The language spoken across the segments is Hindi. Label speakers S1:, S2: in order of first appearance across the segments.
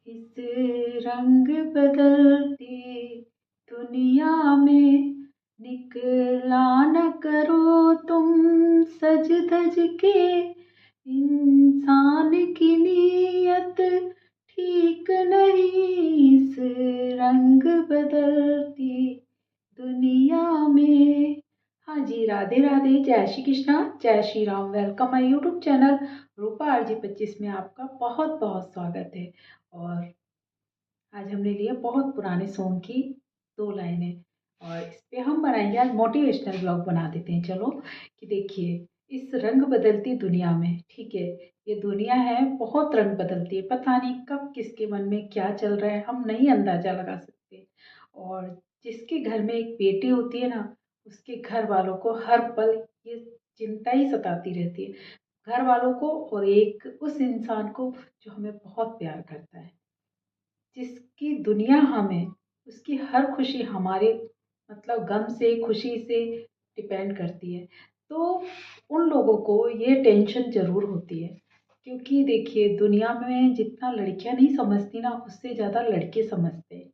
S1: इस रंग बदलती दुनिया में निकला न करो तुम सज धज के। इंसान की नीयत ठीक नहीं इस रंग बदलती दुनिया में। हाँ जी, राधे राधे, जय श्री कृष्णा, जय Shri Ram. Welcome my YouTube channel Rupa RG 25 में आपका बहुत बहुत स्वागत है। और आज हमने लिए बहुत पुराने सॉन्ग की दो लाइनें और इस पे हम बनाएंगे आज मोटिवेशनल ब्लॉग बना देते हैं। चलो कि देखिए, इस रंग बदलती दुनिया में, ठीक है, ये दुनिया है बहुत रंग बदलती है, पता नहीं कब किसके मन में क्या चल रहा है हम नहीं अंदाजा लगा सकते। और जिसके घर में एक बेटी होती है ना, उसके घर वालों को हर पल ये चिंता ही सताती रहती है, घर वालों को और एक उस इंसान को जो हमें बहुत प्यार करता है, जिसकी दुनिया हमें, उसकी हर खुशी हमारे मतलब गम से खुशी से डिपेंड करती है। तो उन लोगों को ये टेंशन ज़रूर होती है, क्योंकि देखिए दुनिया में जितना लड़कियां नहीं समझती ना, उससे ज़्यादा लड़के समझते हैं,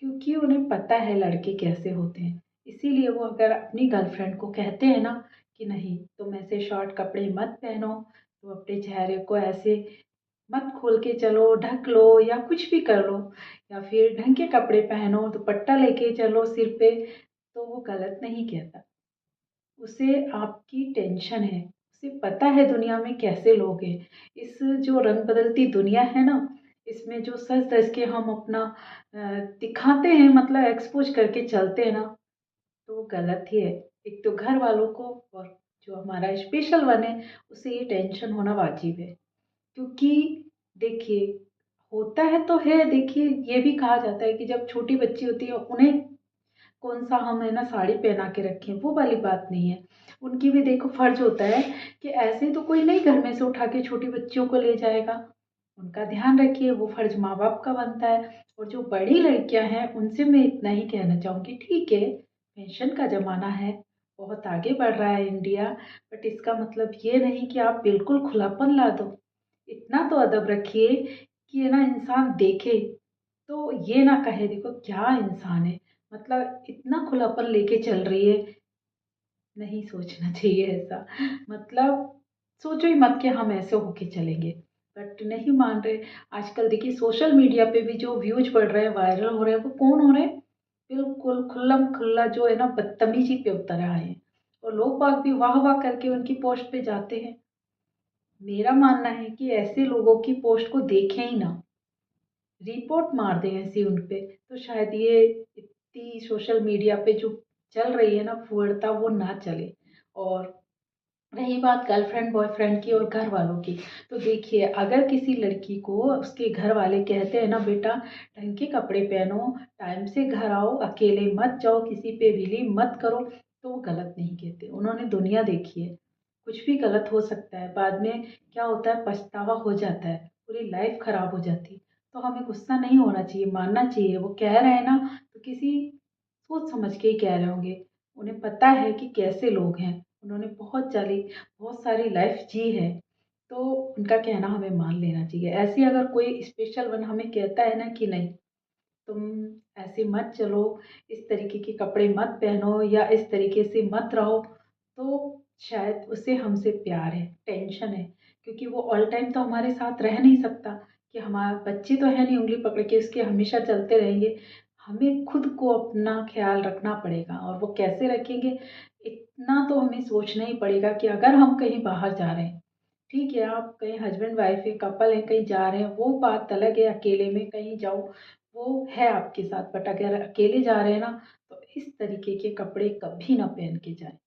S1: क्योंकि उन्हें पता है लड़के कैसे होते हैं। इसीलिए वो अगर अपनी गर्लफ्रेंड को कहते हैं ना कि नहीं तुम ऐसे शॉर्ट कपड़े मत पहनो, तो अपने चेहरे को ऐसे मत खोल के चलो, ढक लो या कुछ भी कर लो, या फिर ढंग के कपड़े पहनो, दुपट्टा लेके चलो सिर पे, तो वो गलत नहीं कहता। उसे आपकी टेंशन है, उसे पता है दुनिया में कैसे लोग हैं। इस जो रंग बदलती दुनिया है ना, इसमें जो सज धज के हम अपना दिखाते हैं, मतलब एक्सपोज करके चलते हैं ना, तो वो गलत ही है। एक तो घर वालों को और जो हमारा स्पेशल वन है उसे ये टेंशन होना वाजिब है। क्योंकि देखिए, होता है तो है, देखिए ये भी कहा जाता है कि जब छोटी बच्ची होती है उन्हें कौन सा हम है ना साड़ी पहना के रखें, वो वाली बात नहीं है। उनकी भी देखो फर्ज होता है कि ऐसे तो कोई नहीं घर में से उठा के छोटी बच्चियों को ले जाएगा, उनका ध्यान रखिए, वो फर्ज माँ बाप का बनता है। और जो बड़ी लड़कियां हैं उनसे मैं इतना ही कहना चाहूँगी, ठीक है फैशन का ज़माना है, बहुत आगे बढ़ रहा है इंडिया, बट इसका मतलब ये नहीं कि आप बिल्कुल खुलापन ला दो। इतना तो अदब रखिए कि ये ना इंसान देखे तो ये ना कहे देखो क्या इंसान है, मतलब इतना खुलापन लेके चल रही है। नहीं सोचना चाहिए ऐसा, मतलब सोचो ही मत कि हम ऐसे होके चलेंगे, बट नहीं मान रहे। आजकल देखिए सोशल मीडिया पे भी जो व्यूज बढ़ रहे हैं, वायरल हो रहे हैं, वो कौन हो रहे हैं? बिल्कुल खुल्लम खुल्ला जो है ना बदतमीजी पे उतर आए हैं, और लोग बाग भी वाह वाह करके उनकी पोस्ट पे जाते हैं। मेरा मानना है कि ऐसे लोगों की पोस्ट को देखें ही ना, रिपोर्ट मार दें ऐसी उन पे, तो शायद ये इतनी सोशल मीडिया पे जो चल रही है ना फुहड़ता, वो ना चले। और रही बात गर्लफ्रेंड बॉयफ्रेंड की और घर वालों की, तो देखिए अगर किसी लड़की को उसके घर वाले कहते हैं ना बेटा ढंग के कपड़े पहनो, टाइम से घर आओ, अकेले मत जाओ, किसी पे बिलीव मत करो, तो वो गलत नहीं कहते। उन्होंने दुनिया देखी है, कुछ भी गलत हो सकता है, बाद में क्या होता है पछतावा हो जाता है, पूरी लाइफ खराब हो जाती है। तो हमें गुस्सा नहीं होना चाहिए, मानना चाहिए वो कह रहे हैं ना, तो किसी सोच समझ के ही कह रहे होंगे। उन्हें पता है कि कैसे लोग हैं, उन्होंने बहुत सारी लाइफ जी है, तो उनका कहना हमें मान लेना चाहिए। ऐसे अगर कोई स्पेशल वन हमें कहता है ना कि नहीं तुम ऐसे मत चलो, इस तरीके के कपड़े मत पहनो या इस तरीके से मत रहो, तो शायद उसे हमसे प्यार है, टेंशन है, क्योंकि वो ऑल टाइम तो हमारे साथ रह नहीं सकता, कि हमारे बच्चे तो है नहीं उंगली पकड़ के उसके हमेशा चलते रहेंगे। हमें खुद को अपना ख्याल रखना पड़ेगा, और वो कैसे रखेंगे, इतना तो हमें सोचना ही पड़ेगा कि अगर हम कहीं बाहर जा रहे हैं, ठीक है आप कहीं हस्बैंड वाइफ है कपल है कहीं जा रहे हैं, वो बात अलग है, अकेले में कहीं जाओ वो है आपके साथ, बट अगर अकेले जा रहे हैं ना, तो इस तरीके के कपड़े कभी ना पहन के जाएं।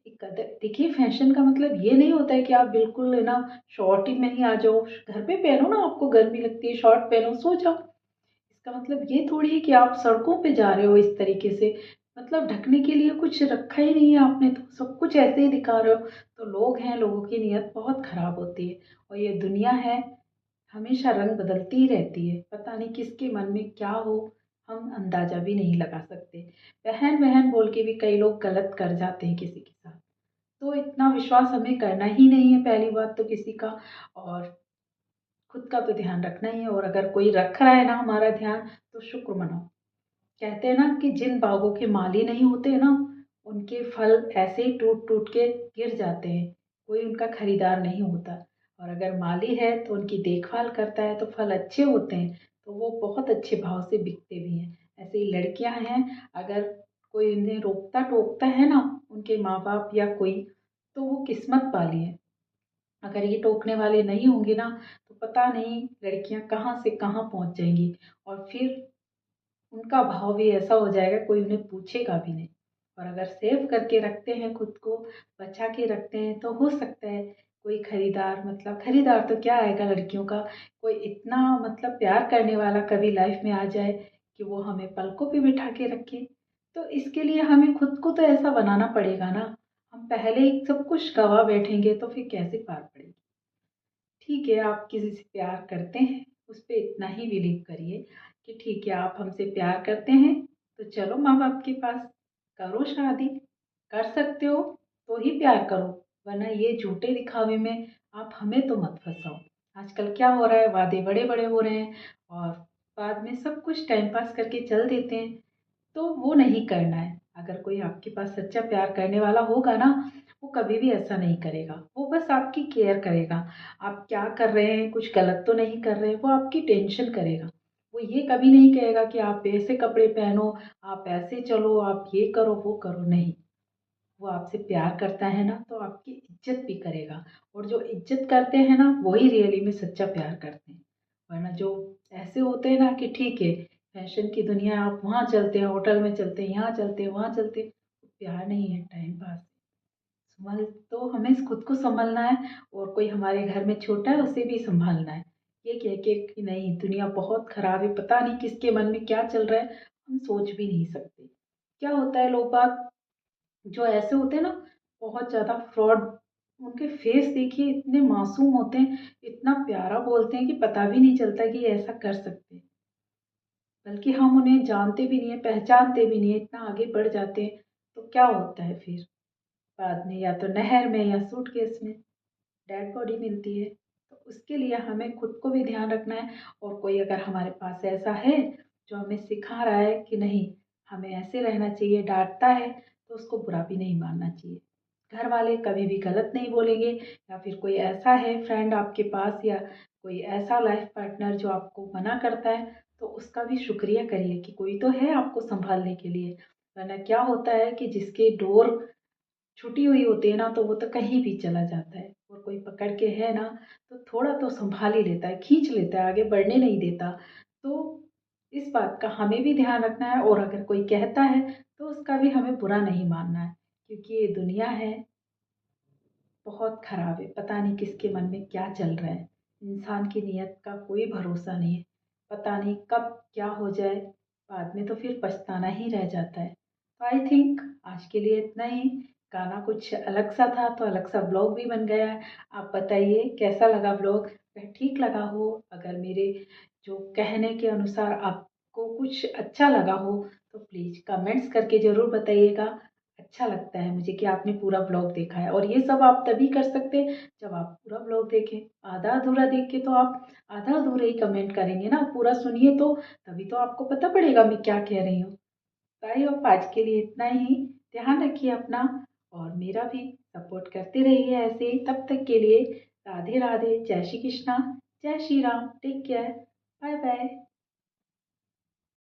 S1: एक कदर देखिए, फैशन का मतलब ये नहीं होता है कि आप बिल्कुल है ना शॉर्ट ही में ही आ जाओ, घर पे पहनो ना, आपको गर्मी लगती है शॉर्ट पहनो सो जाओ। इसका मतलब ये थोड़ी है कि आप सड़कों पे जा रहे हो इस तरीके से, मतलब ढकने के लिए कुछ रखा ही नहीं है आपने, तो सब कुछ ऐसे ही दिखा रहे हो। तो लोग हैं, लोगों की नीयत बहुत खराब होती है, और ये दुनिया है हमेशा रंग बदलती ही रहती है, पता नहीं किसके मन में क्या हो, हम अंदाजा भी नहीं लगा सकते। बहन बहन बोल के भी कई लोग गलत कर जाते हैं किसी के साथ, तो इतना विश्वास हमें करना ही नहीं है पहली बात तो किसी का। और खुद का तो ध्यान रखना ही है, और अगर कोई रख रहा है ना हमारा ध्यान तो शुक्र मनाओ। कहते हैं ना कि जिन बागों के माली नहीं होते ना, उनके फल ऐसे ही टूट टूट के गिर जाते हैं, कोई उनका खरीदार नहीं होता। और अगर माली है तो उनकी देखभाल करता है तो फल अच्छे होते हैं, तो वो बहुत अच्छे भाव से बिकते भी हैं। ऐसे ही लड़कियां हैं, अगर कोई उन्हें रोकता टोकता है ना, उनके माँ बाप या कोई, तो वो किस्मत वाली है। अगर ये टोकने वाले नहीं होंगे ना, तो पता नहीं लड़कियां कहाँ से कहाँ पहुंच जाएंगी, और फिर उनका भाव भी ऐसा हो जाएगा कोई उन्हें पूछेगा भी नहीं। और अगर सेव करके रखते हैं, खुद को बचा के रखते हैं, तो हो सकता है कोई खरीदार, मतलब खरीदार तो क्या आएगा लड़कियों का, कोई इतना मतलब प्यार करने वाला कभी लाइफ में आ जाए कि वो हमें पलकों पे बिठा के रखे। तो इसके लिए हमें खुद को तो ऐसा बनाना पड़ेगा ना। हम पहले ही सब कुछ गवा बैठेंगे तो फिर कैसे पार पड़ेगी। ठीक है, आप किसी से प्यार करते हैं, उस पे इतना ही बिलीव करिए कि ठीक है, आप हमसे प्यार करते हैं तो चलो माँ बाप के पास, करो शादी। कर सकते हो तो ही प्यार करो, वरना ये झूठे दिखावे में आप हमें तो मत फंसाओ। आजकल क्या हो रहा है, वादे बड़े बड़े हो रहे हैं और बाद में सब कुछ टाइम पास करके चल देते हैं। तो वो नहीं करना है। अगर कोई आपके पास सच्चा प्यार करने वाला होगा ना, वो कभी भी ऐसा नहीं करेगा। वो बस आपकी केयर करेगा, आप क्या कर रहे हैं, कुछ गलत तो नहीं कर रहे हैं, वो आपकी टेंशन करेगा। वो ये कभी नहीं कहेगा कि आप ऐसे कपड़े पहनो, आप ऐसे चलो, आप ये करो वो करो, नहीं। वो आपसे प्यार करता है ना तो आपकी इज्जत भी करेगा, और जो इज्जत करते हैं ना वही रियली में सच्चा प्यार करते हैं। वरना जो ऐसे होते हैं ना कि ठीक है, फैशन की दुनिया, आप वहाँ चलते हैं, होटल में चलते हैं, यहाँ चलते हैं, वहाँ चलते हैं, प्यार नहीं है, टाइम पास। संभल, तो हमें खुद को संभलना है, और कोई हमारे घर में छोटा है उसे भी संभालना है। ये कह के कि नहीं दुनिया बहुत खराब है, पता नहीं किसके मन में क्या चल रहा है, हम सोच भी नहीं सकते। क्या होता है, लोग बाग जो ऐसे होते हैं ना, बहुत ज़्यादा फ्रॉड, उनके फेस देखिए इतने मासूम होते हैं, इतना प्यारा बोलते हैं कि पता भी नहीं चलता कि ये ऐसा कर सकते हैं। बल्कि हम उन्हें जानते भी नहीं है, पहचानते भी नहीं है, इतना आगे बढ़ जाते हैं। तो क्या होता है फिर बाद में, या तो नहर में या सूटकेस में डेड बॉडी मिलती है। तो उसके लिए हमें खुद को भी ध्यान रखना है, और कोई अगर हमारे पास ऐसा है जो हमें सिखा रहा है कि नहीं हमें ऐसे रहना चाहिए, डांटता है, तो उसको बुरा भी नहीं मानना चाहिए। घर वाले कभी भी गलत नहीं बोलेंगे, या फिर कोई ऐसा है फ्रेंड आपके पास, या कोई ऐसा लाइफ पार्टनर जो आपको मना करता है, तो उसका भी शुक्रिया करिए कि कोई तो है आपको संभालने के लिए। वरना क्या होता है कि जिसकी डोर छुटी हुई होती है ना, तो वो तो कहीं भी चला जाता है, और कोई पकड़ के है ना तो थोड़ा तो संभाल ही लेता है, खींच लेता है, आगे बढ़ने नहीं देता। तो इस बात का हमें भी ध्यान रखना है, और अगर कोई कहता है तो उसका भी हमें बुरा नहीं मानना है, क्योंकि ये दुनिया है बहुत खराब है, पता नहीं किसके मन में क्या चल रहा है। इंसान की नीयत का कोई भरोसा नहीं है, पता नहीं कब क्या हो जाए, बाद में तो फिर पछताना ही रह जाता है। तो आई थिंक आज के लिए इतना ही। गाना कुछ अलग सा था तो अलग सा ब्लॉग भी बन गया है। आप बताइए कैसा लगा ब्लॉग, अगर ठीक लगा हो, अगर मेरे जो कहने के अनुसार आपको कुछ अच्छा लगा हो, तो प्लीज़ कमेंट्स करके ज़रूर बताइएगा। अच्छा लगता है मुझे कि आपने पूरा ब्लॉग देखा है, और ये सब आप तभी कर सकते हैं जब आप पूरा ब्लॉग देखें। आधा अधूरा देख के तो आप आधा अधूरा ही कमेंट करेंगे ना, पूरा सुनिए तो तभी तो आपको पता पड़ेगा मैं क्या कह रही हूँ। तो आई होप आज के लिए इतना ही। ध्यान रखिए अपना, और मेरा भी सपोर्ट करते रहिए ऐसे ही। तब तक के लिए राधे राधे, जय श्री कृष्णा, जय Shri Ram, take care, bye bye.